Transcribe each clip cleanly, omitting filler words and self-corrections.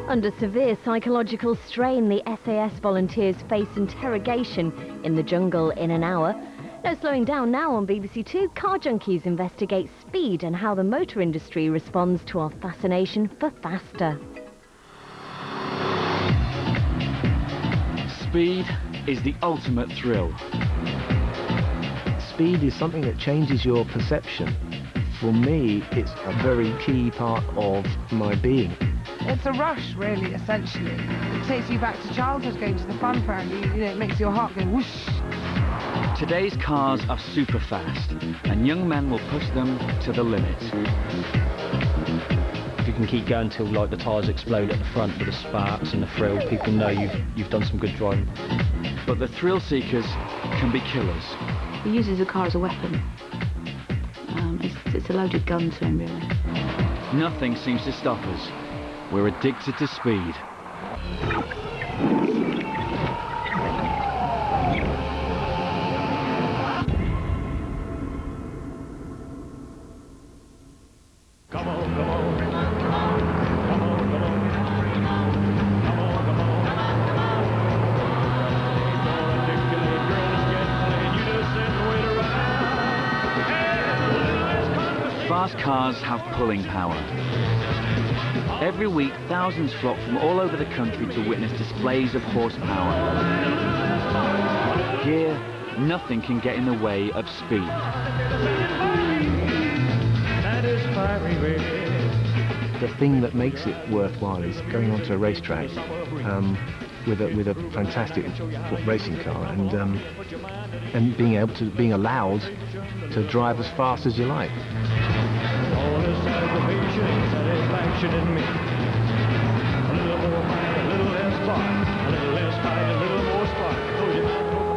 Under severe psychological strain, the SAS volunteers face interrogation in the jungle in an hour. No slowing down now on BBC Two. Car Junkies investigate speed and how the motor industry responds to our fascination for faster. Speed is the ultimate thrill. Speed is something that changes your perception. For me, it's a very key part of my being. It's a rush, really, essentially. It takes you back to childhood, going to the fun fair, and it makes your heart go whoosh. Today's cars are super fast, and young men will push them to the limit. If you can keep going till like the tyres explode at the front with the sparks and the thrill, people know you've done some good driving. But the thrill seekers can be killers. He uses the car as a weapon. It's a loaded gun to him, really. Nothing seems to stop us. We're addicted to speed. Fast cars have pulling power. Every week, thousands flock from all over the country to witness displays of horsepower. Here, nothing can get in the way of speed. The thing that makes it worthwhile is going onto a racetrack with a fantastic racing car and being allowed to drive as fast as you like.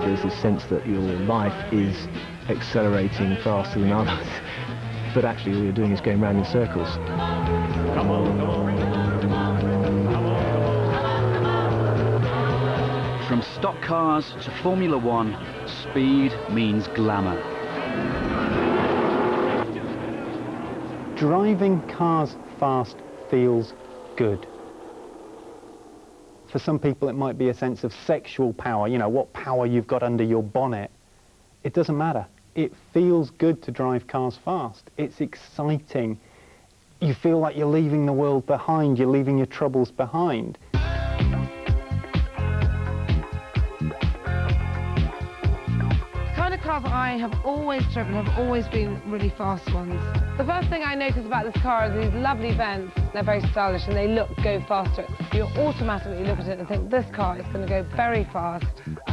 There's this sense that your life is accelerating faster than others, but actually all you're doing is going round in circles. From stock cars to Formula One, speed means glamour. Driving cars fast feels good. For some people it might be a sense of sexual power, you know, what power you've got under your bonnet. It doesn't matter. It feels good to drive cars fast. It's exciting. You feel like you're leaving the world behind, you're leaving your troubles behind. Cars that I have always driven have always been really fast ones. The first thing I notice about this car is these lovely vents. They're very stylish and they go faster. You automatically look at it and think this car is going to go very fast.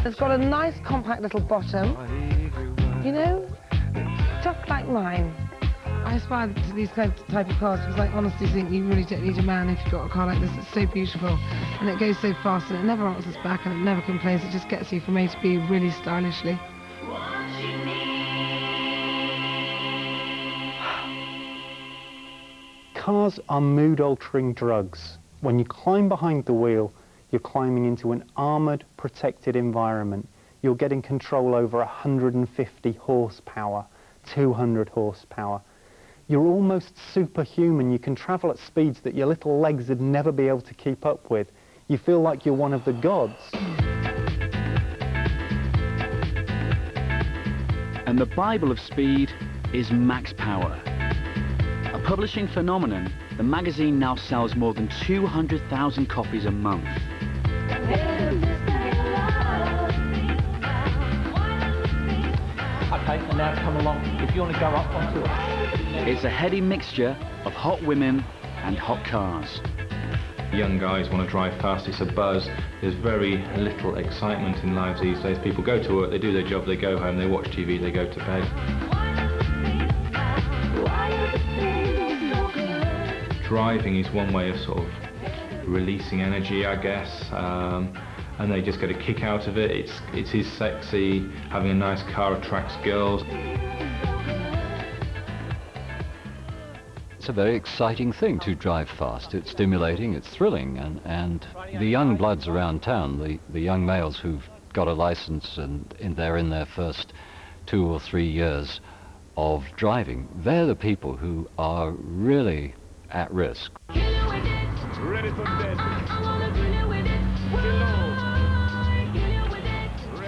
It's got a nice compact little bottom, you know, just like mine. I aspire to these type of cars because I honestly think you really don't need a man if you've got a car like this. It's so beautiful and it goes so fast and it never answers back and it never complains. It just gets you from A to B really stylishly. Cars are mood-altering drugs. When you climb behind the wheel, you're climbing into an armoured, protected environment. You're getting control over 150 horsepower, 200 horsepower. You're almost superhuman. You can travel at speeds that your little legs would never be able to keep up with. You feel like you're one of the gods. And the Bible of speed is max power. A publishing phenomenon, the magazine now sells more than 200,000 copies a month. Okay, and now come along, if you want to go up onto it. It's a heady mixture of hot women and hot cars. Young guys want to drive fast, it's a buzz. There's very little excitement in lives these days. People go to work, they do their job, they go home, they watch TV, they go to bed. Driving is one way of sort of releasing energy, I guess, and they just get a kick out of it. It is sexy, having a nice car attracts girls. It's a very exciting thing to drive fast. It's stimulating, it's thrilling, and the young bloods around town, the young males who've got a license and they're in their first 2 or 3 years of driving, they're the people who are really at risk.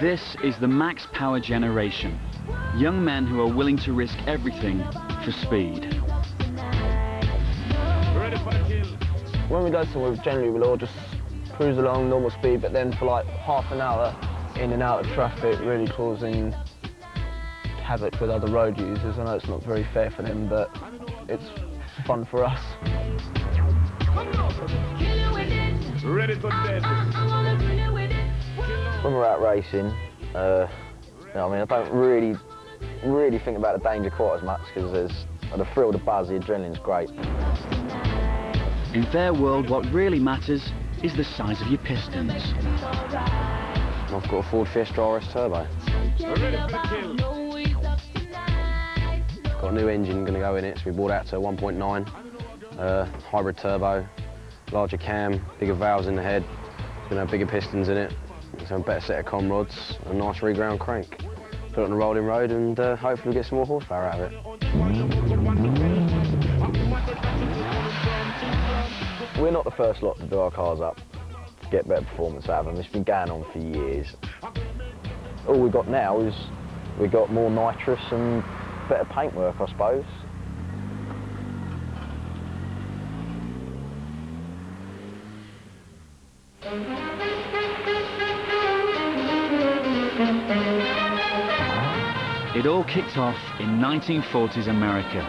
This is the max power generation. Young men who are willing to risk everything for speed. When we go somewhere, generally we'll all just cruise along normal speed, but then for like half an hour in and out of traffic, really causing havoc with other road users. I know it's not very fair for them, but it's fun for us. When we're out racing, you know, I mean, I don't really think about the danger quite as much, because there's the thrill, the buzz, the adrenaline's great. In their world, what really matters is the size of your pistons. I've got a Ford Fiesta RS Turbo. Got a new engine going to go in it, so we brought out to 1.9, hybrid turbo, larger cam, bigger valves in the head, it's going to have bigger pistons in it, so a better set of com rods, a nice reground crank. Put it on the rolling road and hopefully get some more horsepower out of it. We're not the first lot to do our cars up to get better performance out of them. It's been going on for years. All we've got now is we've got more nitrous and better paintwork, I suppose. It all kicked off in 1940s America.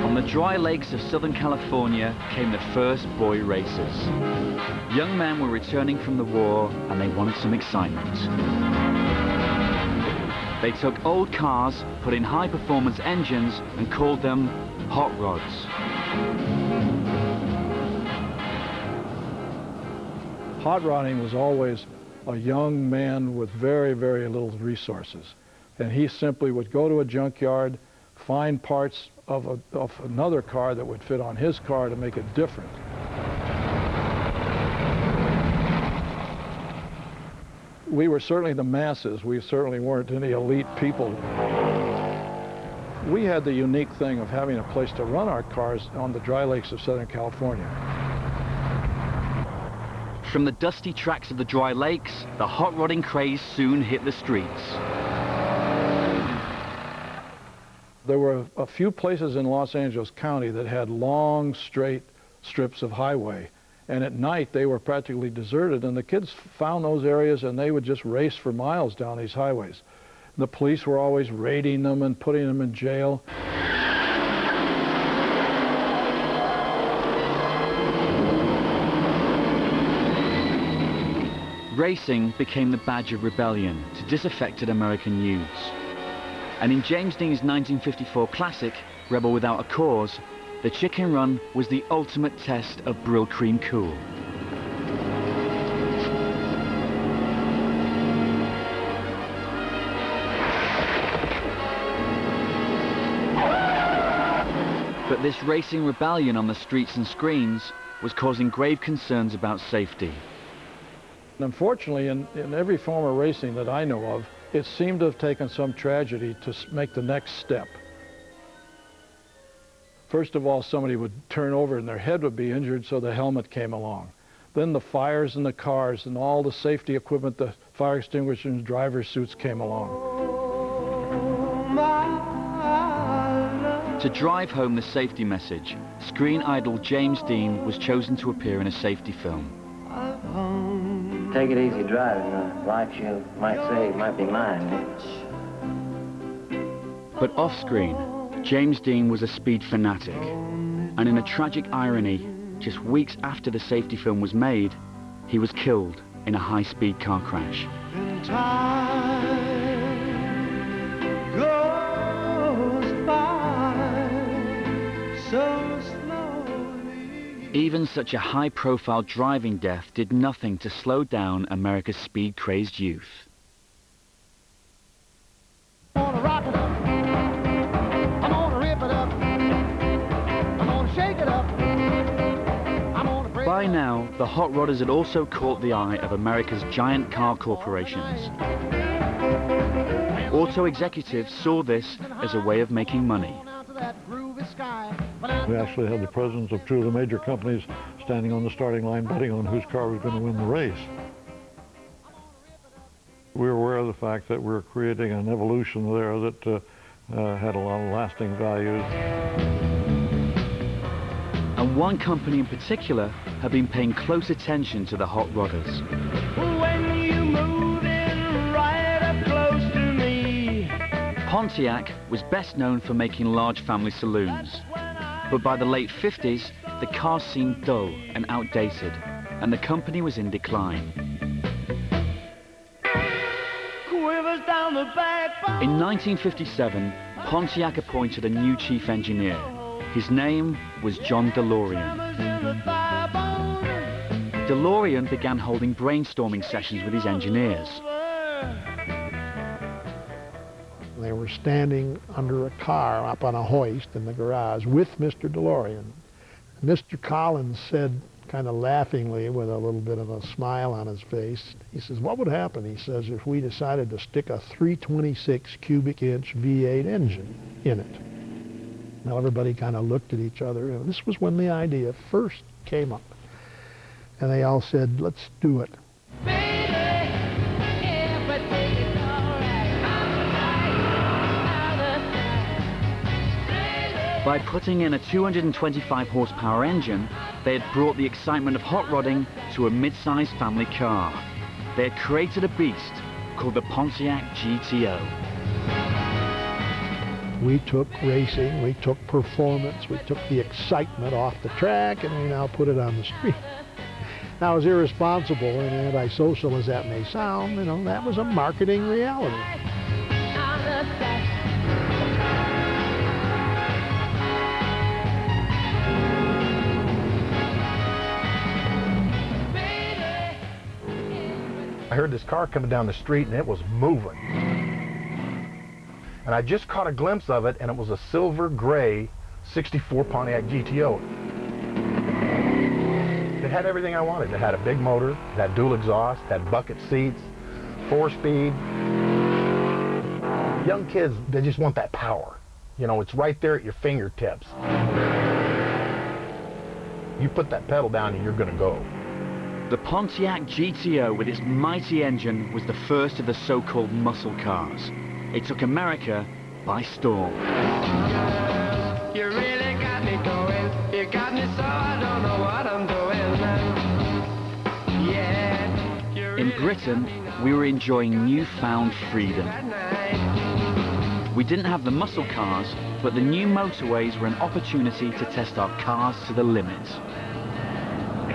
On the dry lakes of Southern California came the first boy racers. Young men were returning from the war and they wanted some excitement. They took old cars, put in high-performance engines and called them hot rods. Hot rodding was always a young man with very, very little resources. And he simply would go to a junkyard, find parts of another car that would fit on his car to make it different. We were certainly the masses. We certainly weren't any elite people. We had the unique thing of having a place to run our cars on the dry lakes of Southern California. From the dusty tracks of the dry lakes, the hot rodding craze soon hit the streets. There were a few places in Los Angeles County that had long, straight strips of highway. And at night, they were practically deserted, and the kids found those areas and they would just race for miles down these highways. The police were always raiding them and putting them in jail. Racing became the badge of rebellion to disaffected American youths. And in James Dean's 1954 classic, Rebel Without a Cause, the Chicken Run was the ultimate test of Brill Cream Cool. But this racing rebellion on the streets and screens was causing grave concerns about safety. Unfortunately, in every form of racing that I know of, it seemed to have taken some tragedy to make the next step. First of all, somebody would turn over and their head would be injured, so the helmet came along. Then the fires in the cars and all the safety equipment, the fire extinguishers and driver suits came along. To drive home the safety message, screen idol James Dean was chosen to appear in a safety film. Take it easy driving. Life, you might say, might be mine. But off-screen, James Dean was a speed fanatic. And in a tragic irony, just weeks after the safety film was made, he was killed in a high-speed car crash. Even such a high-profile driving death did nothing to slow down America's speed-crazed youth. By now, the hot rodders had also caught the eye of America's giant car corporations. Auto executives saw this as a way of making money. We actually had the presidents of two of the major companies standing on the starting line betting on whose car was going to win the race. We were aware of the fact that we were creating an evolution there that had a lot of lasting values. And one company in particular had been paying close attention to the hot rodders. When you move in right up close to me. Pontiac was best known for making large family saloons. But by the late 50s, the car seemed dull and outdated, and the company was in decline. In 1957, Pontiac appointed a new chief engineer. His name was John DeLorean. DeLorean began holding brainstorming sessions with his engineers. They were standing under a car up on a hoist in the garage with Mr. DeLorean. Mr. Collins said, kind of laughingly, with a little bit of a smile on his face, he says, what would happen, he says, if we decided to stick a 326 cubic inch V8 engine in it? Now everybody kind of looked at each other, and this was when the idea first came up. And they all said, let's do it. By putting in a 225 horsepower engine, they had brought the excitement of hot rodding to a mid-sized family car. They had created a beast called the Pontiac GTO. We took racing, we took performance, we took the excitement off the track, and we now put it on the street. Now, as irresponsible and antisocial as that may sound, you know, that was a marketing reality. I heard this car coming down the street and it was moving. And I just caught a glimpse of it, and it was a silver gray 64 Pontiac GTO. It had everything I wanted. It had a big motor, it had dual exhaust, had bucket seats, 4-speed. Young kids, they just want that power. You know, it's right there at your fingertips. You put that pedal down and you're gonna go. The Pontiac GTO with its mighty engine was the first of the so-called muscle cars. It took America by storm. You really got me going. You got me so I don't know what I'm doing. Yeah. In Britain, we were enjoying newfound freedom. We didn't have the muscle cars, but the new motorways were an opportunity to test our cars to the limit.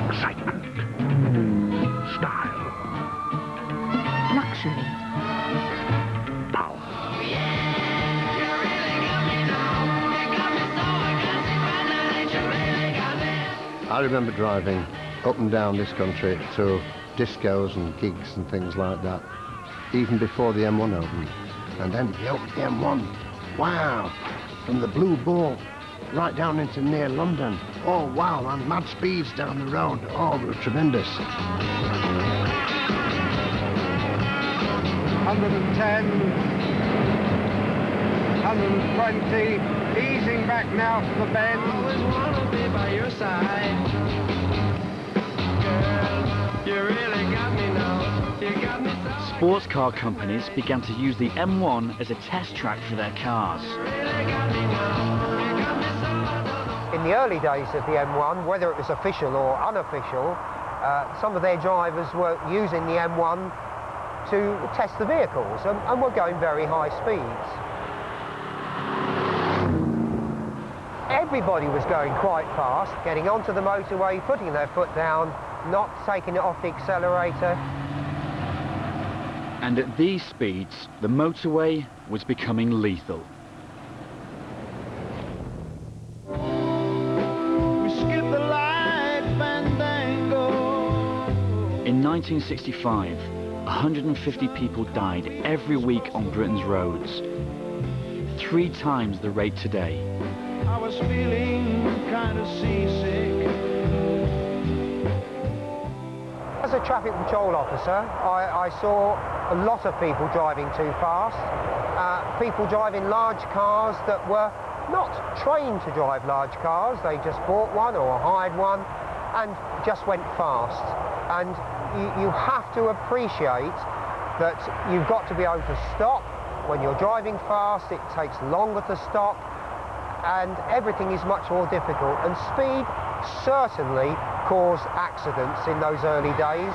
Excitement. Style. Luxury. Power. I remember driving up and down this country to discos and gigs and things like that, even before the M1 opened. And then you opened the M1. Wow! From the Blue Ball right down into near London. Oh wow, and mad speeds down the road. Oh, it was tremendous. 110, 120, easing back now to the bend. Always wanna be by your side. Girl, you really got me now. You got me so. Sports car companies began to use the M1 as a test track for their cars. In the early days of the M1, whether it was official or unofficial, some of their drivers were using the M1 to test the vehicles and were going very high speeds. Everybody was going quite fast, getting onto the motorway, putting their foot down, not taking it off the accelerator. And at these speeds, the motorway was becoming lethal. In 1965, 150 people died every week on Britain's roads, 3 times the rate today. I was feeling kind of seasick. As a a traffic patrol officer, I saw a lot of people driving too fast, people driving large cars that were not trained to drive large cars. They just bought one or hired one and just went fast. And you have to appreciate that you've got to be able to stop. When you're driving fast, it takes longer to stop, and everything is much more difficult. And speed certainly caused accidents in those early days.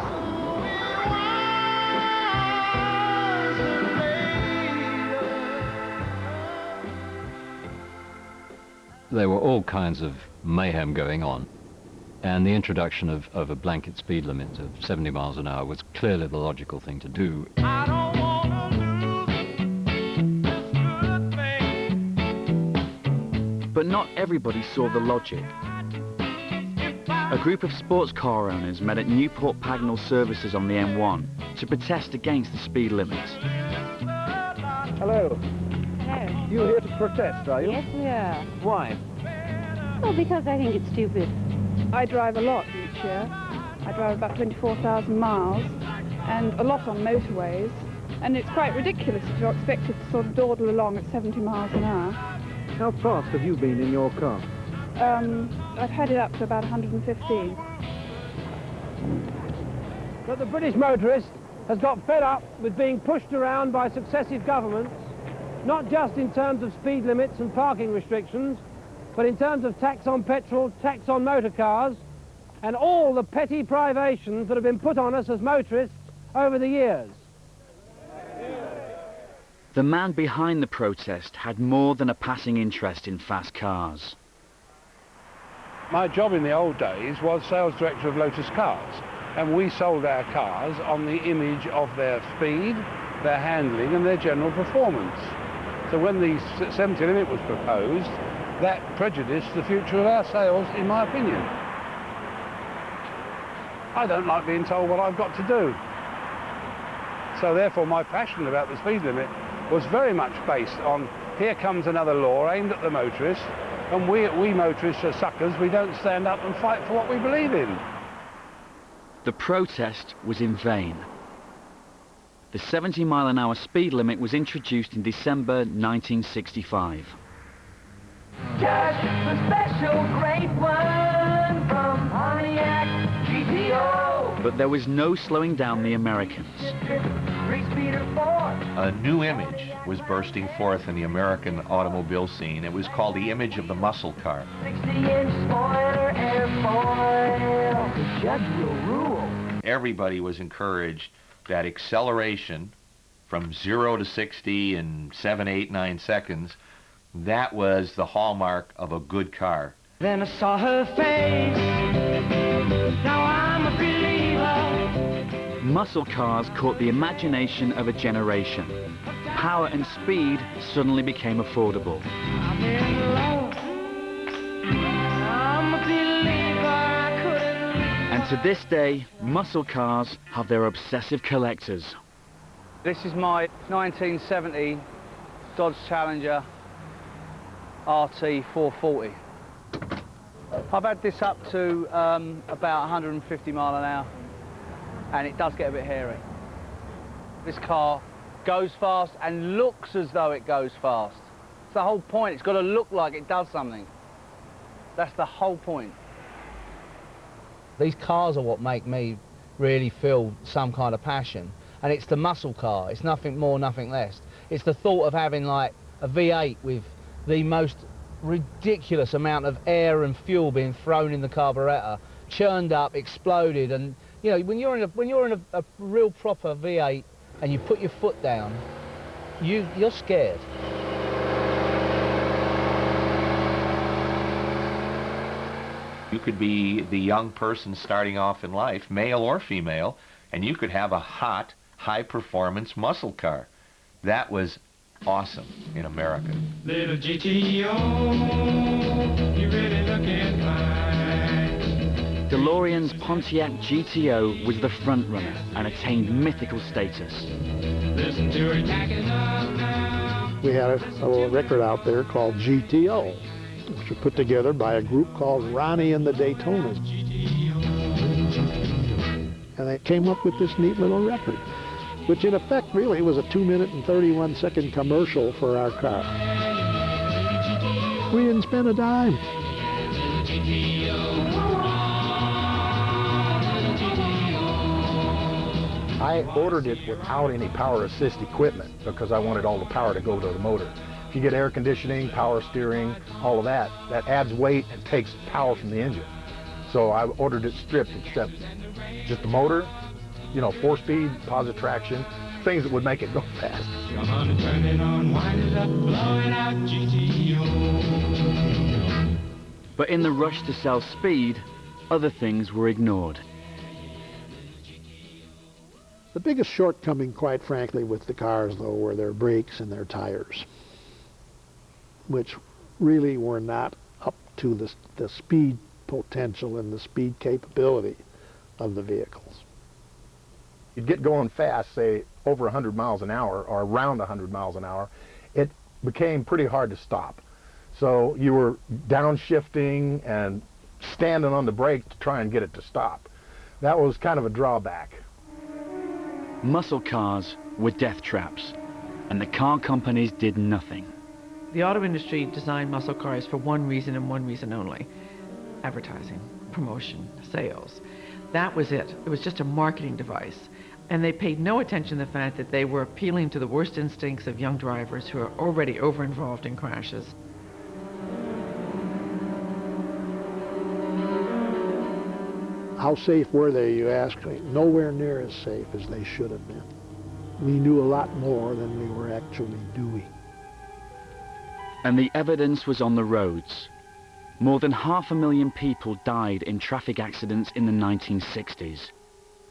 There were all kinds of mayhem going on, and the introduction of a blanket speed limit of 70 miles an hour was clearly the logical thing to do. But not everybody saw the logic. A group of sports car owners met at Newport Pagnell services on the M1 to protest against the speed limits. Hello. Hello. You're here to protest, are you? Yes, we are. Why? Well, because I think it's stupid. I drive a lot each year. I drive about 24,000 miles, and a lot on motorways, and it's quite ridiculous if you're expected to sort of dawdle along at 70 miles an hour. How fast have you been in your car? I've had it up to about 115. But the British motorist has got fed up with being pushed around by successive governments, not just in terms of speed limits and parking restrictions, but in terms of tax on petrol, tax on motor cars, and all the petty privations that have been put on us as motorists over the years. The man behind the protest had more than a passing interest in fast cars. My job in the old days was sales director of Lotus Cars, and we sold our cars on the image of their speed, their handling and their general performance. So when the 70 limit was proposed, that prejudiced the future of our sales, in my opinion. I don't like being told what I've got to do. So therefore my passion about the speed limit was very much based on, here comes another law aimed at the motorist, and we motorists are suckers. We don't stand up and fight for what we believe in. The protest was in vain. The 70-mile-an-hour speed limit was introduced in December 1965. Just a special great one from Pontiac GTO. But there was no slowing down the Americans. A new image was bursting forth in the American automobile scene. It was called the image of the muscle car. 60-inch spoiler airfoil. The judge will rule. Everybody was encouraged that acceleration from 0 to 60 in 7, 8, 9 seconds, that was the hallmark of a good car. Then I saw her face. Now I'm a believer. Muscle cars caught the imagination of a generation. Power and speed suddenly became affordable. I'm in love. I'm a believer. I couldn't leave. And to this day, muscle cars have their obsessive collectors. This is my 1970 Dodge Challenger RT 440. I've had this up to about 150 mile an hour, and it does get a bit hairy. This car goes fast and looks as though it goes fast. It's the whole point. It's got to look like it does something. That's the whole point. These cars are what make me really feel some kind of passion, and it's the muscle car. It's nothing more, nothing less. It's the thought of having like a V8 with the most ridiculous amount of air and fuel being thrown in the carburettor, churned up, exploded, and you know, when you're in a real proper V8 and you put your foot down, you're scared. You could be the young person starting off in life, male or female, and you could have a hot, high-performance muscle car. That was awesome in America. Little GTO, you really looking fine. DeLorean's Pontiac GTO was the front-runner and attained mythical status. Listen to her tacking up now. We had a little record out there called GTO, which was put together by a group called Ronnie and the Daytonas. And they came up with this neat little record, which in effect really was a 2-minute and 31-second commercial for our car. We didn't spend a dime. I ordered it without any power assist equipment because I wanted all the power to go to the motor. If you get air conditioning, power steering, all of that, that adds weight and takes power from the engine. So I ordered it stripped except just the motor, you know, 4-speed, positive traction, things that would make it go fast. But in the rush to sell speed, other things were ignored. The biggest shortcoming, quite frankly, with the cars, though, were their brakes and their tires, which really were not up to the speed potential and the speed capability of the vehicles. You'd get going fast, say over 100 miles an hour or around 100 miles an hour, it became pretty hard to stop. So you were downshifting and standing on the brake to try and get it to stop. That was kind of a drawback. Muscle cars were death traps, and the car companies did nothing. The auto industry designed muscle cars for one reason and one reason only: advertising, promotion, sales. That was it. It was just a marketing device. And they paid no attention to the fact that they were appealing to the worst instincts of young drivers who are already over-involved in crashes. How safe were they, you ask me? Nowhere near as safe as they should have been. We knew a lot more than we were actually doing. And the evidence was on the roads. More than 500,000 people died in traffic accidents in the 1960s.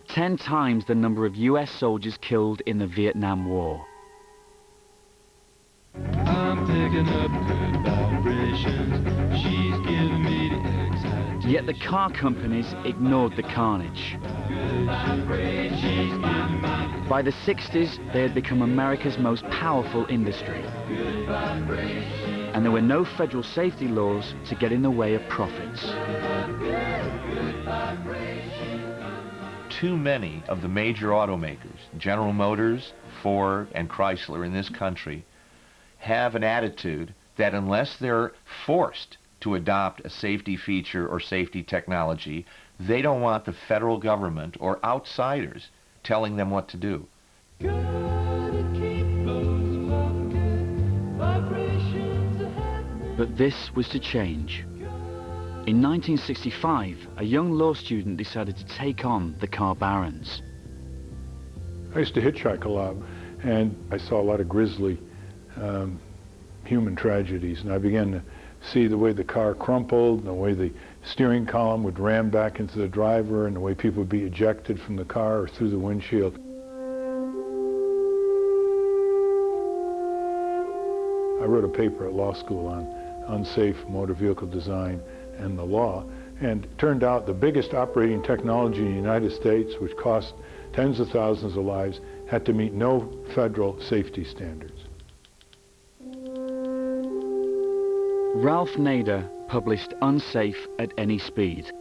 10 times the number of US soldiers killed in the Vietnam War. I'm picking up good vibrations. She's giving me the excitation. Yet the car companies ignored the carnage. By the 60s, they had become America's most powerful industry. And there were no federal safety laws to get in the way of profits. Too many of the major automakers, General Motors, Ford, and Chrysler in this country, have an attitude that unless they're forced to adopt a safety feature or safety technology, they don't want the federal government or outsiders telling them what to do. But this was to change. In 1965, a young law student decided to take on the car barons. I used to hitchhike a lot, and I saw a lot of grisly human tragedies, and I began to see the way the car crumpled, and the way the steering column would ram back into the driver, and the way people would be ejected from the car or through the windshield. I wrote a paper at law school on unsafe motor vehicle design and the law, and it turned out the biggest operating technology in the United States, which cost tens of thousands of lives, had to meet no federal safety standards. Ralph Nader published Unsafe at Any Speed,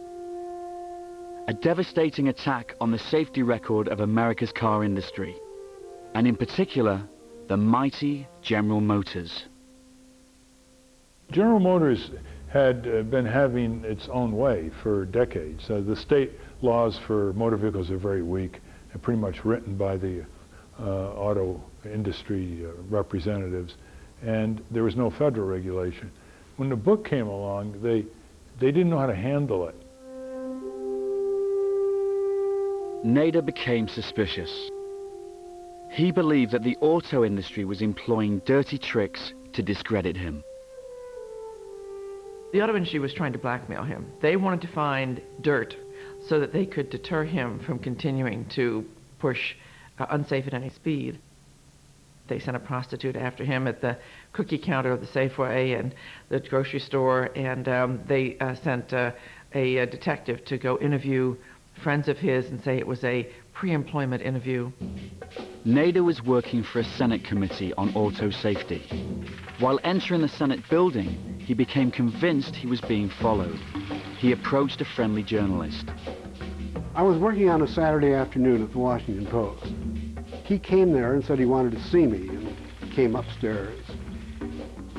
a devastating attack on the safety record of America's car industry, and in particular, the mighty General Motors. General Motors had been having its own way for decades. The state laws for motor vehicles are very weak and pretty much written by the auto industry representatives, and there was no federal regulation. When the book came along, they didn't know how to handle it. Nader became suspicious. He believed that the auto industry was employing dirty tricks to discredit him. The auto industry was trying to blackmail him. They wanted to find dirt so that they could deter him from continuing to push unsafe at any speed. They sent a prostitute after him at the cookie counter of the Safeway and the grocery store, and they sent a detective to go interview friends of his and say it was a pre-employment interview. Nader was working for a Senate committee on auto safety. While entering the Senate building, he became convinced he was being followed. He approached a friendly journalist. I was working on a Saturday afternoon at the Washington Post. He came there and said he wanted to see me and came upstairs.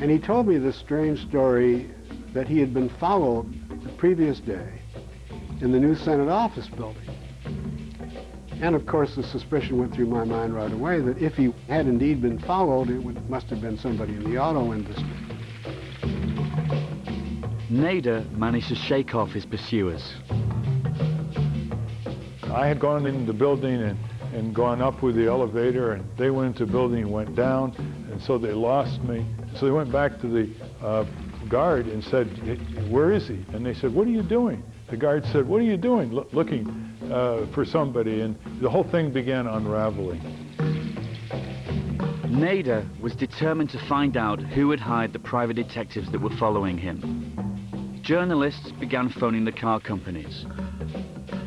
And he told me this strange story that he had been followed the previous day in the new Senate office building. And of course the suspicion went through my mind right away that if he had indeed been followed, must have been somebody in the auto industry. Nader managed to shake off his pursuers. I had gone into the building and gone up with the elevator, and they went into the building and went down, and so they lost me. So they went back to the guard and said, "Hey, where is he?" And they said, "What are you doing?" The guard said, "What are you doing?" Looking for somebody, and the whole thing began unraveling. Nader was determined to find out who had hired the private detectives that were following him. Journalists began phoning the car companies.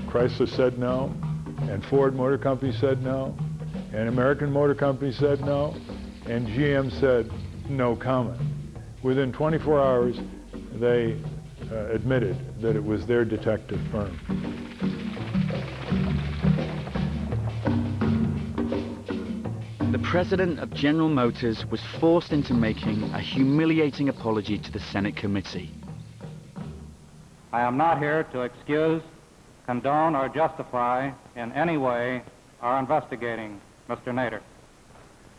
Chrysler said no, and Ford Motor Company said no, and American Motor Company said no, and GM said no comment. Within 24 hours, they admitted that it was their detective firm. The president of General Motors was forced into making a humiliating apology to the Senate committee. I am not here to excuse, condone, or justify in any way our investigating Mr. Nader.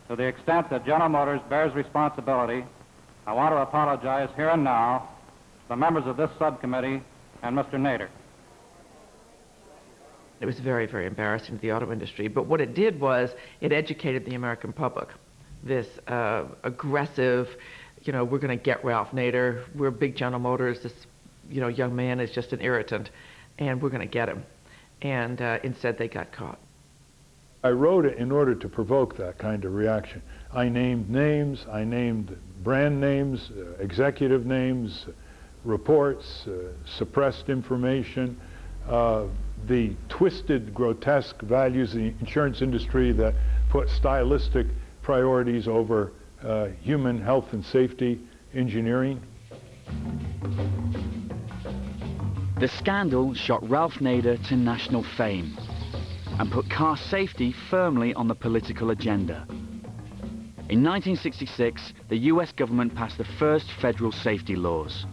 To the extent that General Motors bears responsibility, I want to apologize here and now to the members of this subcommittee and Mr. Nader. It was very, very embarrassing to the auto industry, but what it did was it educated the American public. This aggressive, you know, we're going to get Ralph Nader, we're big General Motors, this, you know, young man is just an irritant, and we're going to get him. And instead they got caught. I wrote it in order to provoke that kind of reaction. I named names, I named brand names, executive names, reports, suppressed information, the twisted, grotesque values of the insurance industry that put stylistic priorities over human health and safety engineering. The scandal shot Ralph Nader to national fame and put car safety firmly on the political agenda. In 1966, the US government passed the first federal safety laws.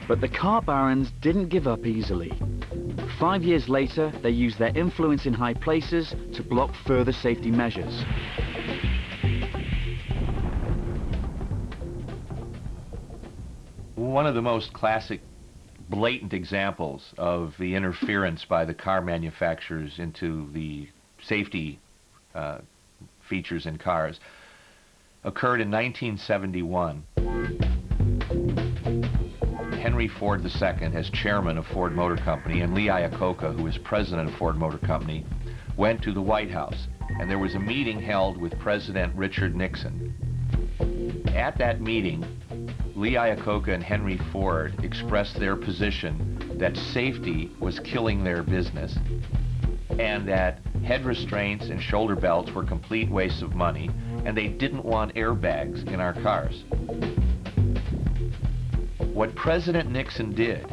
But the car barons didn't give up easily. 5 years later, they used their influence in high places to block further safety measures. One of the most classic, blatant examples of the interference by the car manufacturers into the safety features in cars occurred in 1971. Henry Ford II, as chairman of Ford Motor Company, and Lee Iacocca, who was president of Ford Motor Company, went to the White House, and there was a meeting held with President Richard Nixon. At that meeting, Lee Iacocca and Henry Ford expressed their position that safety was killing their business, and that head restraints and shoulder belts were complete wastes of money, and they didn't want airbags in our cars. What President Nixon did,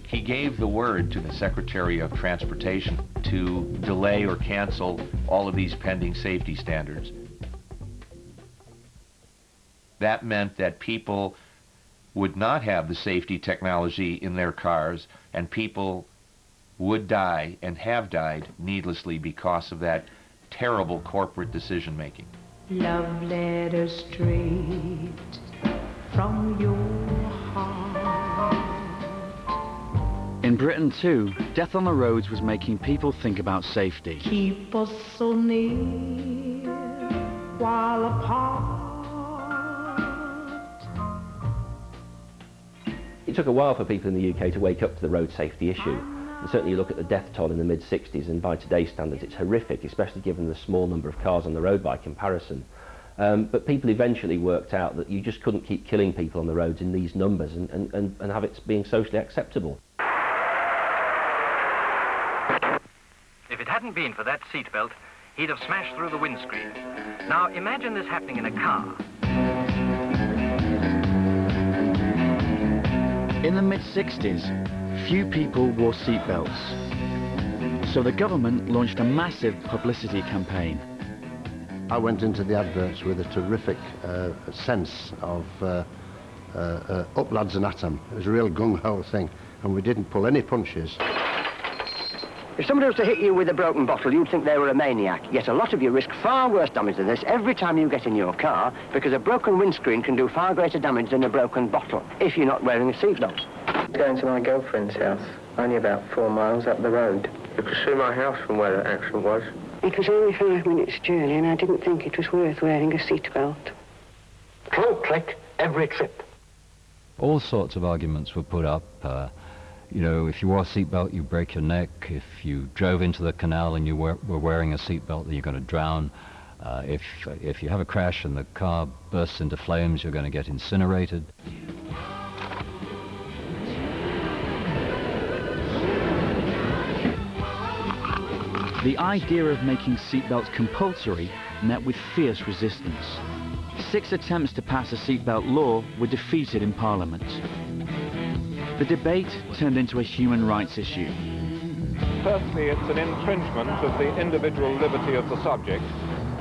he gave the word to the Secretary of Transportation to delay or cancel all of these pending safety standards. That meant that people would not have the safety technology in their cars, and people would die and have died needlessly because of that terrible corporate decision-making. Love letter straight from your heart. In Britain too, death on the roads was making people think about safety. Keep us so near while apart. It took a while for people in the UK to wake up to the road safety issue. And certainly you look at the death toll in the mid-60s, and by today's standards it's horrific, especially given the small number of cars on the road by comparison. But people eventually worked out that you just couldn't keep killing people on the roads in these numbers and have it being socially acceptable. If it hadn't been for that seatbelt, he'd have smashed through the windscreen. Now imagine this happening in a car. In the mid-60s, few people wore seatbelts. So the government launched a massive publicity campaign. I went into the adverts with a terrific sense of up lads and at 'em. It was a real gung-ho thing, and we didn't pull any punches. If somebody was to hit you with a broken bottle, you'd think they were a maniac. Yet a lot of you risk far worse damage than this every time you get in your car, because a broken windscreen can do far greater damage than a broken bottle, if you're not wearing a seatbelt. Going to my girlfriend's house, only about 4 miles up the road. You could see my house from where the accident was. It was only 5 minutes' journey, and I didn't think it was worth wearing a seatbelt. Clunk-click every trip. All sorts of arguments were put up. You know, if you wore a seatbelt, you break your neck. If you drove into the canal and you were wearing a seatbelt, then you're going to drown. If you have a crash and the car bursts into flames, you're going to get incinerated. The idea of making seatbelts compulsory met with fierce resistance. 6 attempts to pass a seatbelt law were defeated in Parliament. The debate turned into a human rights issue. Firstly, it's an infringement of the individual liberty of the subject,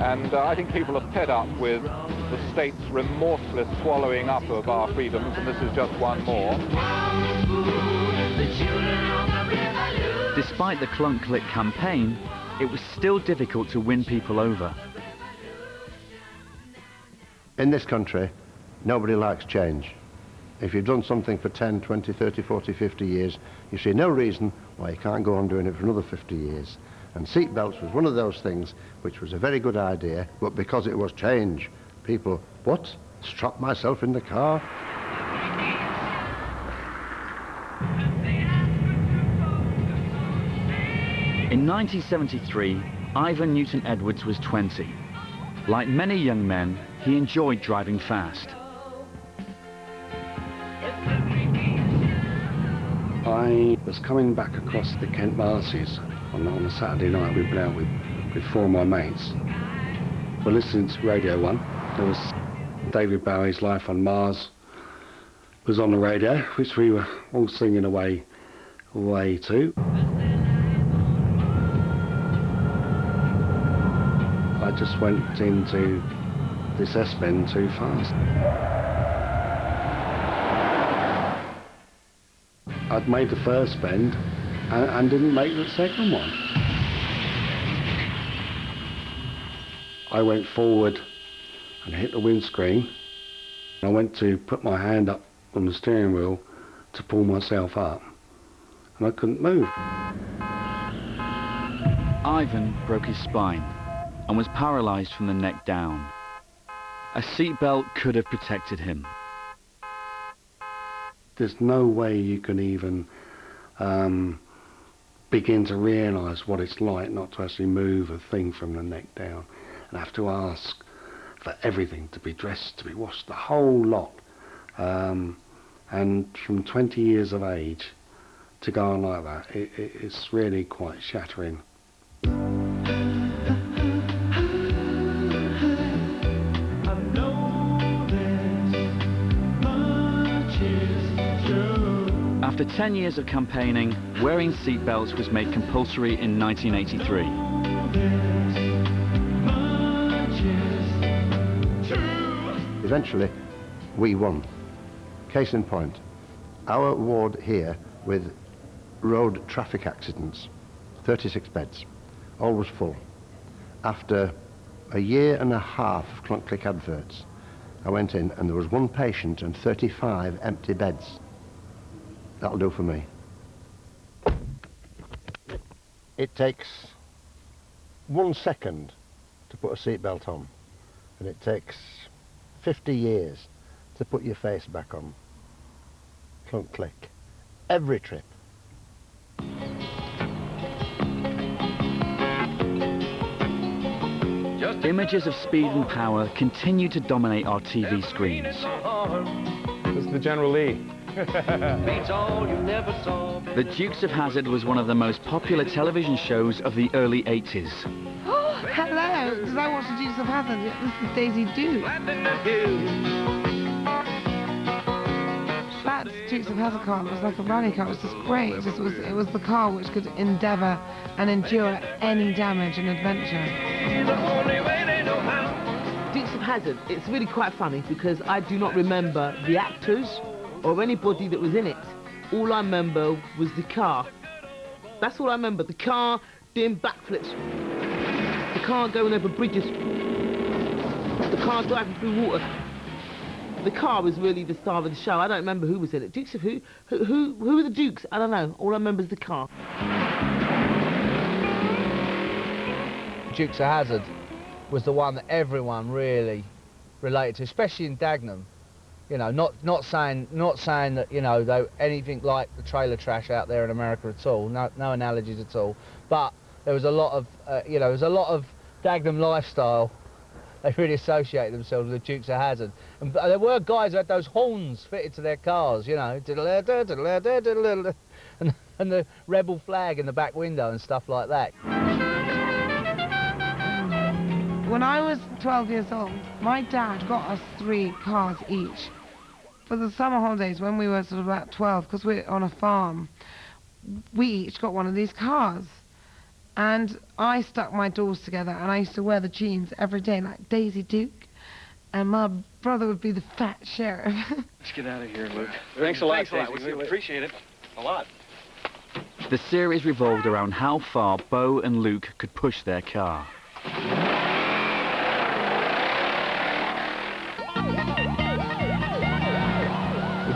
and I think people are fed up with the state's remorseless swallowing up of our freedoms, and this is just one more. Despite the clunk-click campaign, it was still difficult to win people over. In this country, nobody likes change. If you've done something for 10, 20, 30, 40, 50 years, you see no reason why you can't go on doing it for another 50 years. And seatbelts was one of those things which was a very good idea, but because it was change, people, what? Strap myself in the car? In 1973, Ivan Newton-Edwards was 20. Like many young men, he enjoyed driving fast. I was coming back across the Kent Marshes on a Saturday night. We'd been out with 4 of my mates. We're listening to Radio 1. There was David Bowie's Life on Mars was on the radio, which we were all singing away to. I just went into this S-bend too fast. I'd made the first bend and didn't make the second one. I went forward and hit the windscreen. I went to put my hand up on the steering wheel to pull myself up, and I couldn't move. Ivan broke his spine and was paralysed from the neck down. A seatbelt could have protected him. There's no way you can even begin to realise what it's like not to actually move a thing from the neck down and have to ask for everything to be dressed, to be washed, the whole lot. And from 20 years of age to go on like that, it's really quite shattering. After 10 years of campaigning, wearing seatbelts was made compulsory in 1983. Eventually, we won. Case in point, our ward here with road traffic accidents, 36 beds, always full. After a year and a half of clunk-click adverts, I went in and there was 1 patient and 35 empty beds. That'll do for me. It takes 1 second to put a seatbelt on, and it takes 50 years to put your face back on. Clunk-click. Every trip. Images of speed and power continue to dominate our TV screens. This is the General Lee. The Dukes of Hazzard was one of the most popular television shows of the early 80s. Oh, hello. Did I watch the Dukes of Hazzard? This is Daisy Duke. That's Dukes of Hazzard car. It was like a rally car. It was just great. It was the car which could endeavour and endure any damage and adventure. Dukes of Hazzard, it's really quite funny because I do not remember the actors or anybody that was in it. All I remember was the car. That's all I remember. The car doing backflips. The car going over bridges. The car driving through water. The car was really the star of the show. I don't remember who was in it. Dukes of who? Who were the Dukes? I don't know. All I remember is the car. Dukes of Hazzard was the one that everyone really related to, especially in Dagenham. You know, not saying that, you know, they anything like the trailer trash out there in America at all. No analogies at all. But there was a lot of you know, there was a lot of Dagenham lifestyle. They really associated themselves with the Dukes of Hazzard. And there were guys who had those horns fitted to their cars, you know, and the rebel flag in the back window and stuff like that. When I was 12 years old, my dad got us 3 cars each. For the summer holidays, when we were sort of about 12, because we're on a farm, we each got one of these cars. And I stuck my doors together, and I used to wear the jeans every day, like Daisy Duke. And my brother would be the fat sheriff. Let's get out of here, Luke. Thanks a lot, Daisy. We appreciate it. A lot. The series revolved around how far Bo and Luke could push their car.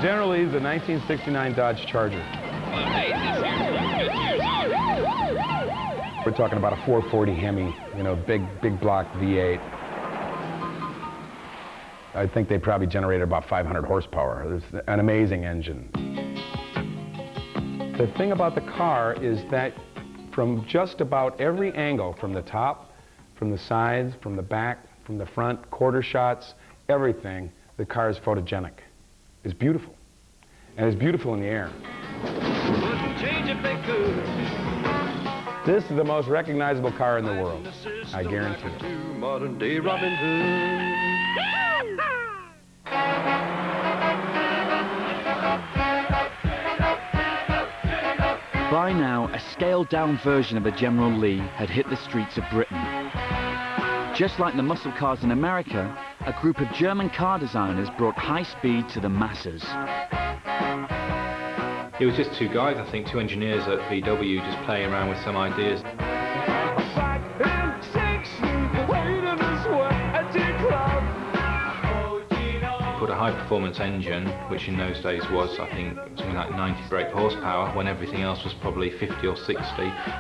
Generally, the 1969 Dodge Charger. We're talking about a 440 Hemi, you know, big block V8. I think they probably generated about 500 horsepower. It's an amazing engine. The thing about the car is that from just about every angle, from the top, from the sides, from the back, from the front, quarter shots, everything, the car is photogenic. It's beautiful. And it's beautiful in the air. This is the most recognizable car in the world, I guarantee it. Modern day Robin Hood. By now, a scaled-down version of a General Lee had hit the streets of Britain. Just like the muscle cars in America, a group of German car designers brought high speed to the masses. It was just 2 guys, I think, 2 engineers at VW just playing around with some ideas. Put a high-performance engine, which in those days was, I think, something like 90 brake horsepower, when everything else was probably 50 or 60.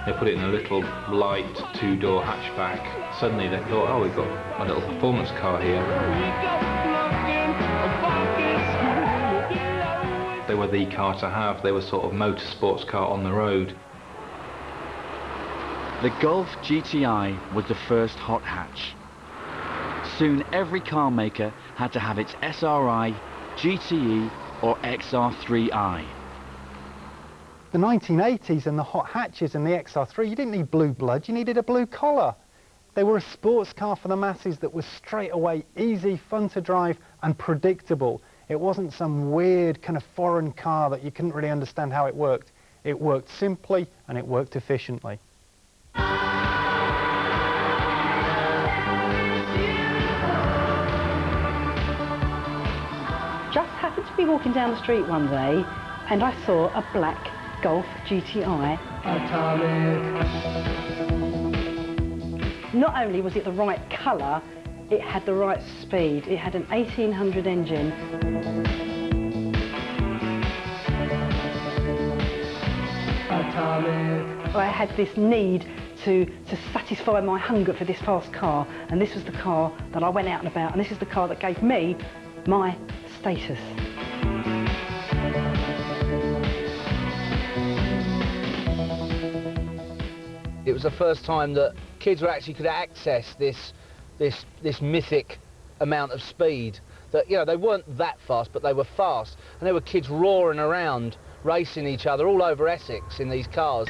They put it in a little light 2-door hatchback. Suddenly they thought, oh, we've got a little performance car here. They were the car to have. They were sort of motorsports car on the road. The Golf GTI was the first hot hatch. Soon every car maker had to have its SRI, GTE or XR3i. The 1980s and the hot hatches and the XR3, you didn't need blue blood, you needed a blue collar. They were a sports car for the masses that was straight away easy, fun to drive and predictable. It wasn't some weird kind of foreign car that you couldn't really understand how it worked. It worked simply and it worked efficiently. Just happened to be walking down the street one day and I saw a black Golf GTI. Not only was it the right colour, it had the right speed. It had an 1800 engine. I had this need to satisfy my hunger for this fast car, and this was the car that I went out and about, and this is the car that gave me my status. It was the first time that kids were actually could access this mythic amount of speed. That, you know, they weren't that fast, but they were fast, and there were kids roaring around, racing each other all over Essex in these cars.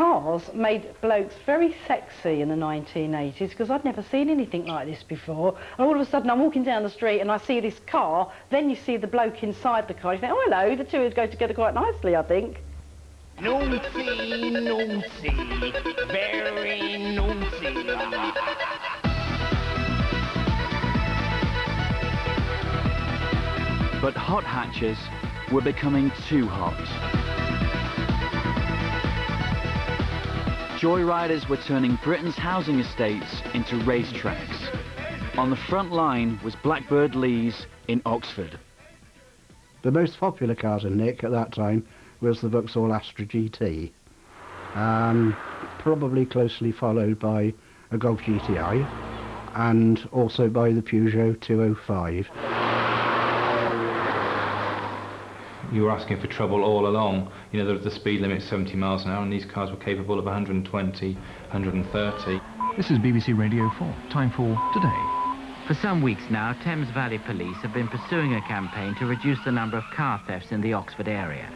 cars made blokes very sexy in the 1980s, because I'd never seen anything like this before. And all of a sudden I'm walking down the street and I see this car, then you see the bloke inside the car, you think, oh hello, the two would go together quite nicely, I think. Naughty, naughty, very naughty. But hot hatches were becoming too hot. Joyriders were turning Britain's housing estates into racetracks. On the front line was Blackbird Lee's in Oxford. The most popular cars in Nick at that time was the Vauxhall Astra GT, probably closely followed by a Golf GTI and also by the Peugeot 205. You were asking for trouble all along. You know, the speed limit 70 miles an hour, and these cars were capable of 120, 130. This is BBC Radio 4. Time for Today. For some weeks now, Thames Valley Police have been pursuing a campaign to reduce the number of car thefts in the Oxford area.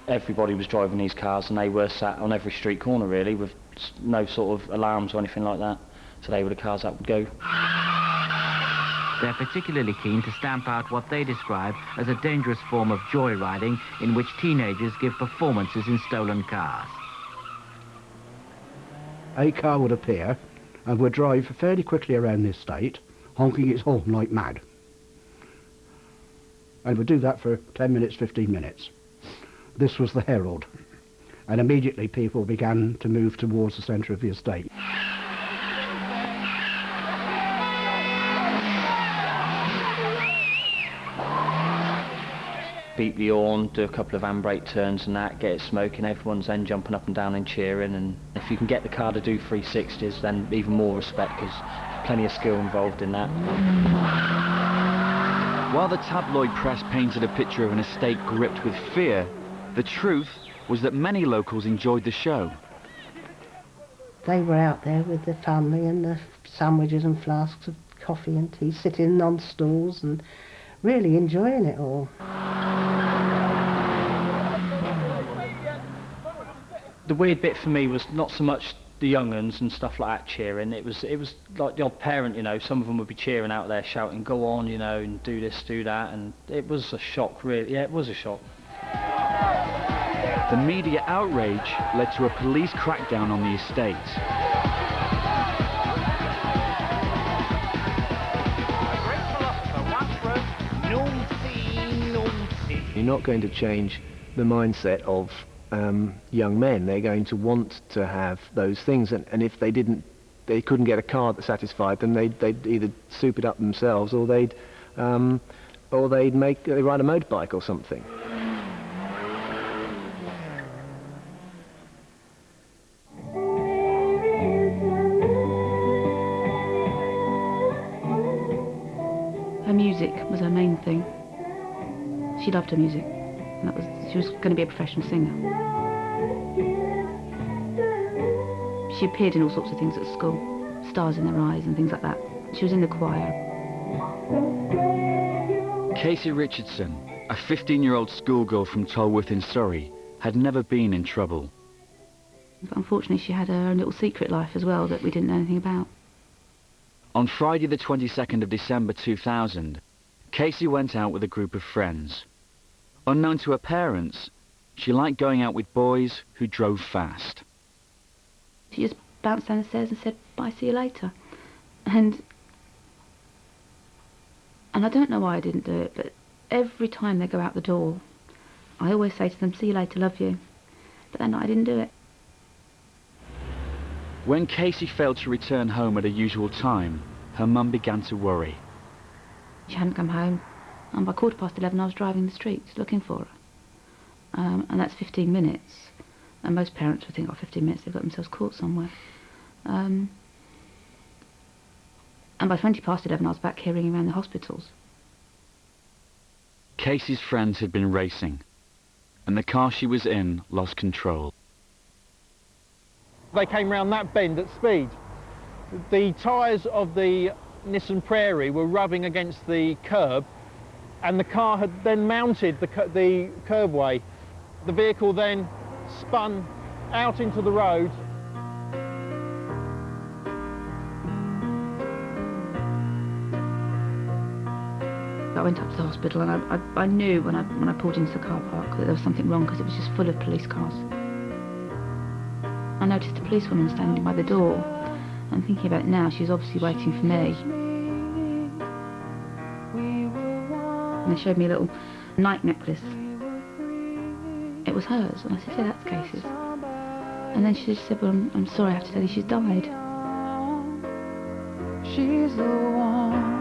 Everybody was driving these cars and they were sat on every street corner really with no sort of alarms or anything like that. So they were the cars that would go. They're particularly keen to stamp out what they describe as a dangerous form of joyriding in which teenagers give performances in stolen cars. A car would appear and would drive fairly quickly around the estate, honking its horn like mad. And would do that for 10 minutes, 15 minutes. This was the herald, and immediately people began to move towards the centre of the estate. Beat the horn, do a couple of handbrake turns and that, get it smoking, everyone's then jumping up and down and cheering, and if you can get the car to do 360s, then even more respect, because plenty of skill involved in that. While the tabloid press painted a picture of an estate gripped with fear, the truth was that many locals enjoyed the show. They were out there with their family and the sandwiches and flasks of coffee and tea, sitting on stools and really enjoying it all. The weird bit for me was not so much the young uns and stuff like that cheering. It was like the odd parent, you know, some of them would be cheering out there shouting, go on, you know, and do this, do that, and it was a shock, really. Yeah, it was a shock. The media outrage led to a police crackdown on the estate. You're not going to change the mindset of young men. They're going to want to have those things, and if they couldn't get a car that satisfied them, they'd either soup it up themselves, or they'd ride a motorbike or something. Her music was her main thing. She loved her music. And she was going to be a professional singer. She appeared in all sorts of things at school, stars in their eyes and things like that. She was in the choir. Casey Richardson, a 15-year-old schoolgirl from Tolworth in Surrey, had never been in trouble. But unfortunately, she had her own little secret life as well that we didn't know anything about. On Friday the 22nd of December 2000, Casey went out with a group of friends. Unknown to her parents, she liked going out with boys who drove fast. She just bounced down the stairs and said, bye, see you later. And I don't know why I didn't do it, but every time they go out the door, I always say to them, see you later, love you. But that night I didn't do it. When Casey failed to return home at her usual time, her mum began to worry. She hadn't come home, and by 11:15 I was driving the streets looking for her. And that's 15 minutes. And most parents would think, oh, 15 minutes, they've got themselves caught somewhere. And by 11:20 I was back here ringing around the hospitals. Casey's friends had been racing, and the car she was in lost control. They came round that bend at speed. The tyres of the Nissan Prairie were rubbing against the curb, and the car had then mounted the curbway. The vehicle then spun out into the road. I went up to the hospital and I knew when I pulled into the car park that there was something wrong because it was just full of police cars. I noticed a policewoman standing by the door. I'm thinking about it now, she was obviously waiting for me. And they showed me a little night necklace. It was hers, and I said, yeah, that's Casey's. And then she just said, well, I'm sorry, I have to tell you she's died. She's the one.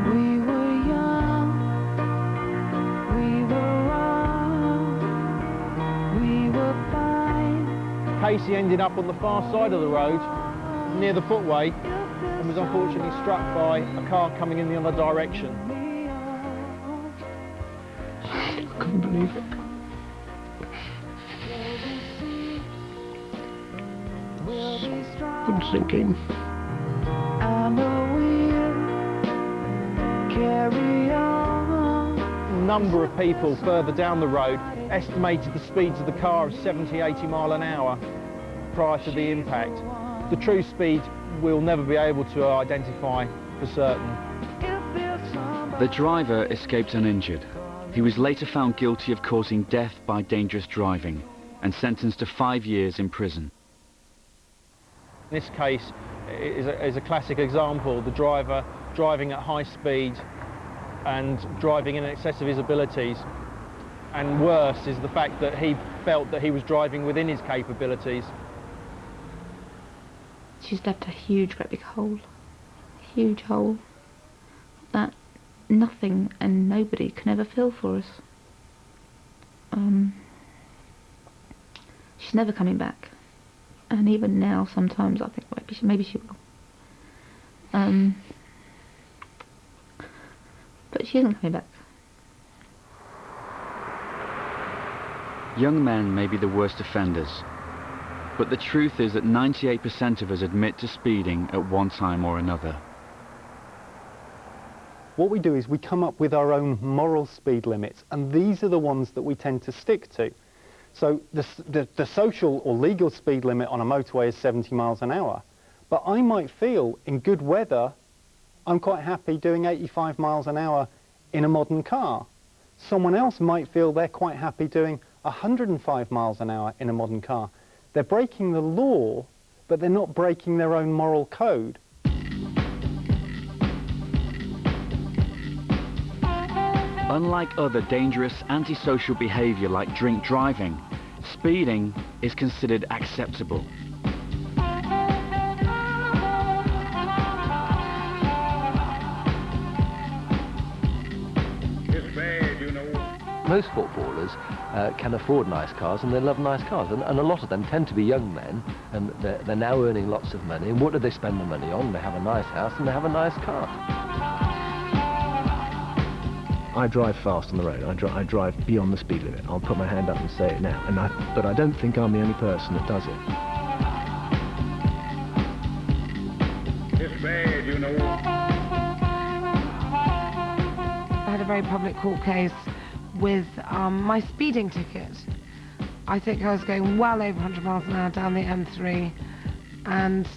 We were young, we were wrong, we were fine. Casey ended up on the far side of the road, near the footway, and was unfortunately struck by a car coming in the other direction. I couldn't believe it. Couldn't sink in. A number of people further down the road estimated the speeds of the car as 70, 80 mile an hour prior to the impact. The true speed we'll never be able to identify for certain. The driver escaped uninjured. He was later found guilty of causing death by dangerous driving and sentenced to 5 years in prison. This case is a classic example. The driver driving at high speed and driving in excess of his abilities. And worse is the fact that he felt that he was driving within his capabilities. She's left a huge, great big hole. A huge hole that nothing and nobody can ever fill for us. She's never coming back. And even now, sometimes I think maybe she will. But she isn't coming back. Young men may be the worst offenders, but the truth is that 98% of us admit to speeding at one time or another. What we do is we come up with our own moral speed limits, and these are the ones that we tend to stick to. So the social or legal speed limit on a motorway is 70 miles an hour. But I might feel in good weather, I'm quite happy doing 85 miles an hour in a modern car. Someone else might feel they're quite happy doing 105 miles an hour in a modern car. They're breaking the law, but they're not breaking their own moral code. Unlike other dangerous antisocial behaviour like drink driving, speeding is considered acceptable. Most footballers can afford nice cars, and they love nice cars, and a lot of them tend to be young men, and they're now earning lots of money, and what do they spend the money on? They have a nice house and they have a nice car. I drive fast on the road. I drive beyond the speed limit. I'll put my hand up and say it now. But I don't think I'm the only person that does it. It's bad, you know. I had a very public court case with my speeding ticket. I think I was going well over 100 miles an hour down the M3, and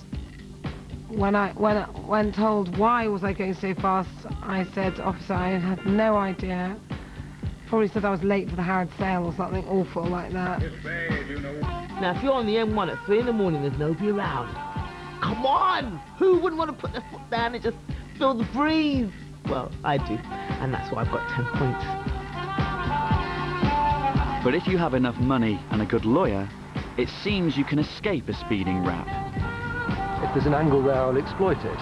when told why was I going so fast, I said, officer, I had no idea. Probably said I was late for the Harrod sale or something awful like that. Now, if you're on the M1 at 3 in the morning, there's nobody around. Come on! Who wouldn't want to put their foot down and just feel the breeze? Well, I do, and that's why I've got 10 points. But if you have enough money and a good lawyer, it seems you can escape a speeding rap. If there's an angle there, I'll exploit it.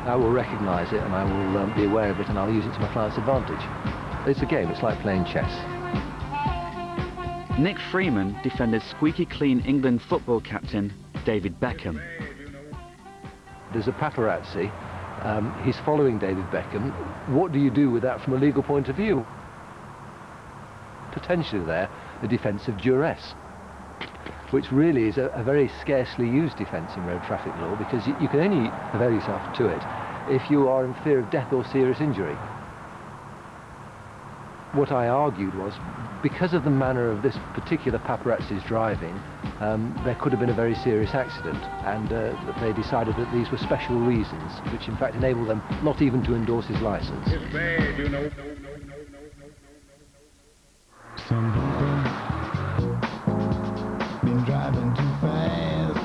I will recognise it, and I will be aware of it, and I'll use it to my client's advantage. It's a game. It's like playing chess. Nick Freeman defended squeaky clean England football captain David Beckham. There's a paparazzi. He's following David Beckham. What do you do with that from a legal point of view? Potentially there, the defence of duress, which really is a very scarcely used defence in road traffic law, because you can only avail yourself to it if you are in fear of death or serious injury. what I argued was, because of the manner of this particular paparazzi's driving, there could have been a very serious accident, and that they decided that these were special reasons, which in fact enabled them not even to endorse his license. Some people been driving too fast.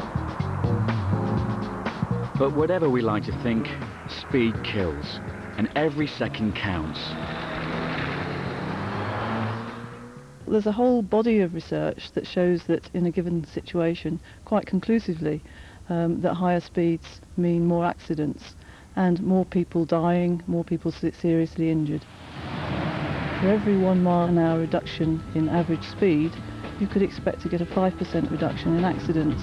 But whatever we like to think, speed kills, and every second counts. There's a whole body of research that shows that in a given situation, quite conclusively, that higher speeds mean more accidents and more people dying, more people seriously injured. For every 1 mile an hour reduction in average speed, you could expect to get a 5% reduction in accidents.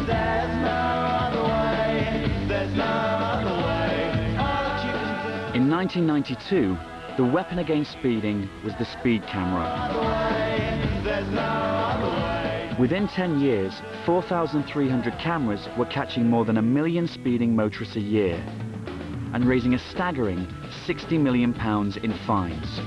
There's no other way, there's no other way. All that you can do. In 1992, the weapon against speeding was the speed camera. Within 10 years, 4,300 cameras were catching more than 1 million speeding motorists a year and raising a staggering £60 million in fines.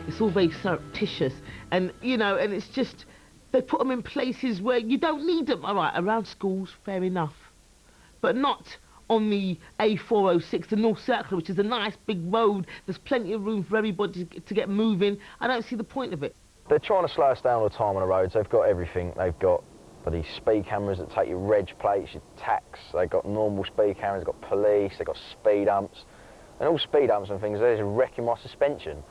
It's all very surreptitious, and you know, and it's just, they put them in places where you don't need them. All right, around schools, fair enough, but not on the A406, the North Circular, which is a nice big road. There's plenty of room for everybody to get moving. I don't see the point of it. They're trying to slow us down all the time on the roads. They've got everything. They've got these speed cameras that take your reg plates, your tax. They've got normal speed cameras. They've got police. They've got speed humps, and all speed humps and things. They're just wrecking my suspension.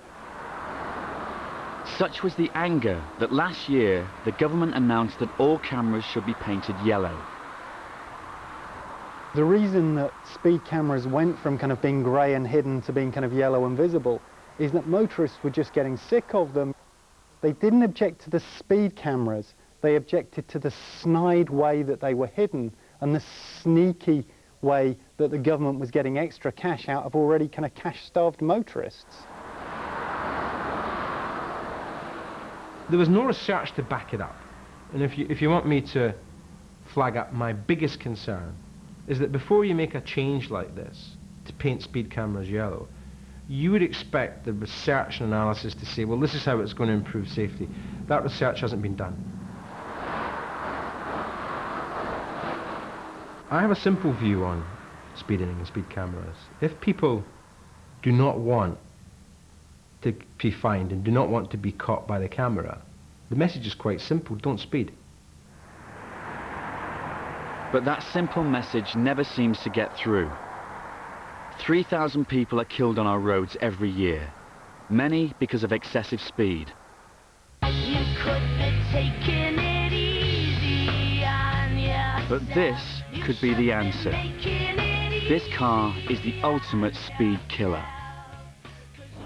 Such was the anger that last year the government announced that all cameras should be painted yellow. The reason that speed cameras went from kind of being grey and hidden to being kind of yellow and visible is that motorists were just getting sick of them. They didn't object to the speed cameras, they objected to the snide way that they were hidden and the sneaky way that the government was getting extra cash out of already kind of cash-starved motorists. There was no research to back it up. And if you want me to flag up, my biggest concern is that before you make a change like this to paint speed cameras yellow, you would expect the research and analysis to say, well, this is how it's going to improve safety. That research hasn't been done. I have a simple view on speeding and speed cameras. If people do not want to be fined and do not want to be caught by the camera, the message is quite simple: don't speed. But that simple message never seems to get through. 3,000 people are killed on our roads every year, many because of excessive speed. You could be taking it easy on ya. But this could be the answer. This car is the ultimate speed killer.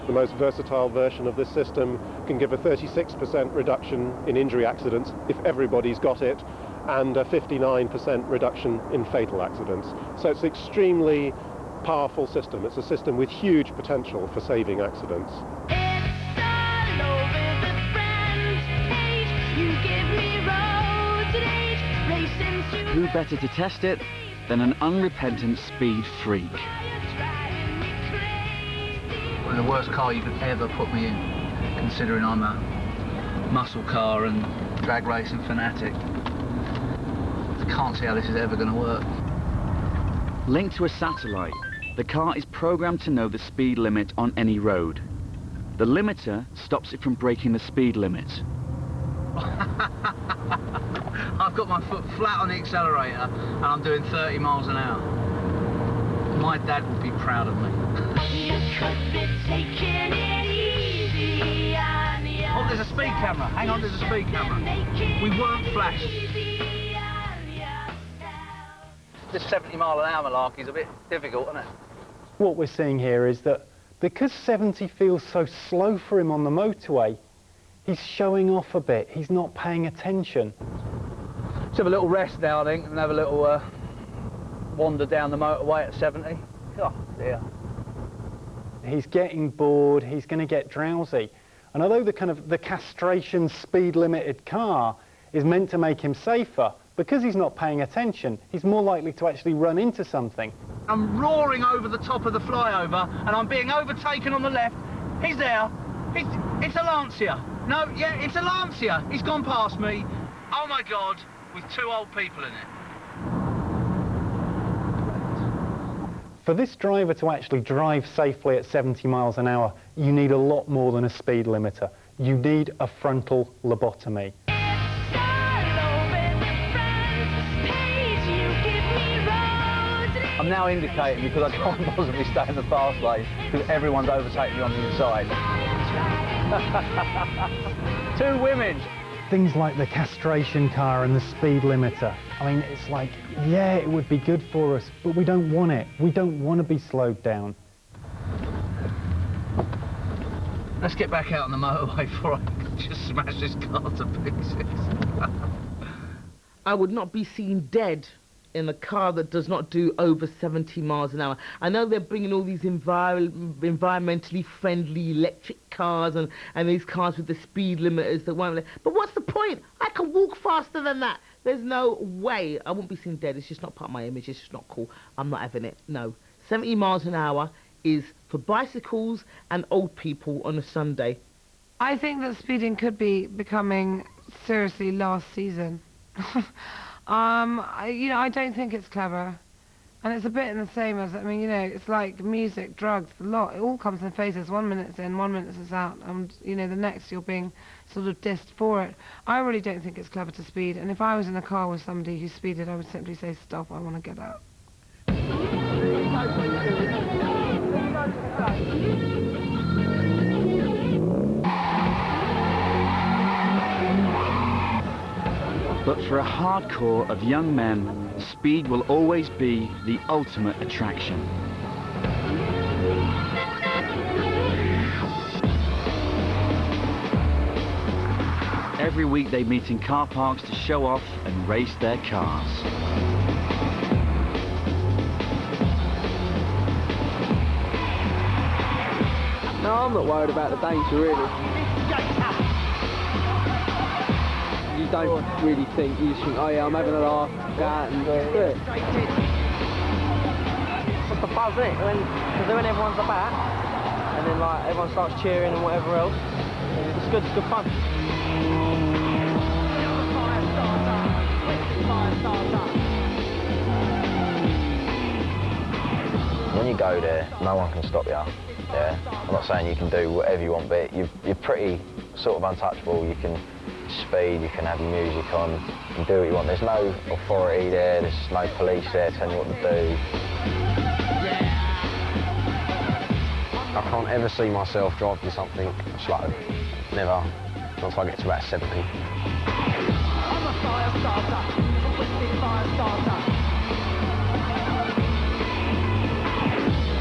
The most versatile version of this system can give a 36% reduction in injury accidents if everybody's got it, and a 59% reduction in fatal accidents. So it's an extremely powerful system. It's a system with huge potential for saving accidents. Who better to test it than an unrepentant speed freak? The worst car you could ever put me in, considering I'm a muscle car and drag racing fanatic. I can't see how this is ever going to work. Linked to a satellite, the car is programmed to know the speed limit on any road. The limiter stops it from breaking the speed limit. I've got my foot flat on the accelerator and I'm doing 30 miles an hour. My dad would be proud of me. Oh, there's a speed camera. Hang on, there's a speed camera. We weren't flashed. This 70 mile an hour malarkey is a bit difficult, isn't it? What we're seeing here is that because 70 feels so slow for him on the motorway, he's showing off a bit. He's not paying attention. Let's have a little rest now, I think, and have a little wander down the motorway at 70. Oh, dear. He's getting bored, he's going to get drowsy. And although the castration speed limited car is meant to make him safer, Because he's not paying attention, he's more likely to actually run into something. I'm roaring over the top of the flyover and I'm being overtaken on the left. He's there. It's a Lancia. No, yeah, it's a Lancia. He's gone past me. Oh my God, with 2 old people in it. For this driver to actually drive safely at 70 miles an hour, you need a lot more than a speed limiter. You need a frontal lobotomy. I'm now indicating because I can't possibly stay in the fast lane because everyone's overtaking me on the inside. 2 women. Things like the castration car and the speed limiter. I mean, it's like, yeah, it would be good for us, but we don't want it. We don't want to be slowed down. Let's get back out on the motorway before I just smash this car to pieces. I would not be seen dead in a car that does not do over 70 miles an hour. I know they're bringing all these environmentally friendly electric cars and these cars with the speed limiters that won't... But what's the point? I can walk faster than that. There's no way. I won't be seen dead. It's just not part of my image. It's just not cool. I'm not having it. No. 70 miles an hour is for bicycles and old people on a Sunday. I think that speeding could be becoming seriously last season. I don't think it's clever, and it's a bit in the same as, I mean, you know, it's like music, drugs, a lot. It all comes in phases. 1 minute it's in, 1 minute it's out, and you know, the next you're being sort of dissed for it. I really don't think it's clever to speed, and if I was in a car with somebody who speeded, I would simply say, stop, I want to get out. But for a hardcore of young men, speed will always be the ultimate attraction. Every week they meet in car parks to show off and race their cars. No, I'm not worried about the danger, really. You don't really think, you just think, oh yeah, I'm having a laugh, go out and do it. What's the buzz, isn't it? Because when everyone's about, and then like everyone starts cheering and whatever else, it's good fun. When you go there, no one can stop you. Yeah, I'm not saying you can do whatever you want, but you're pretty sort of untouchable. You can speed, you can have your music on, you can do what you want. There's no authority there, there's no police there telling you what to do. I can't ever see myself driving something slow. Never. Not until I get to about 70. I'm a fire starter, a twisted fire starter.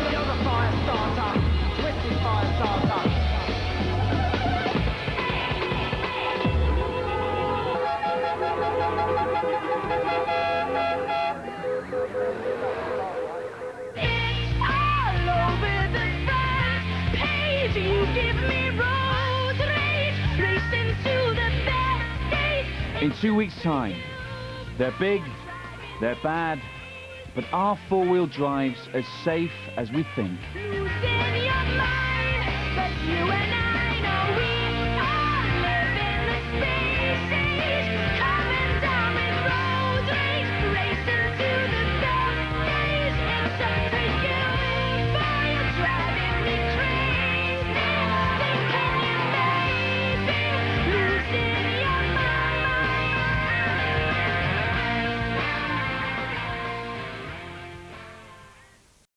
You're the fire starter, twisted fire starter. It's all over the front page. You give me road rage, racing to the best days. In 2 weeks' time, they're big, they're bad, but are four-wheel drives as safe as we think? Losing your mind, but you and I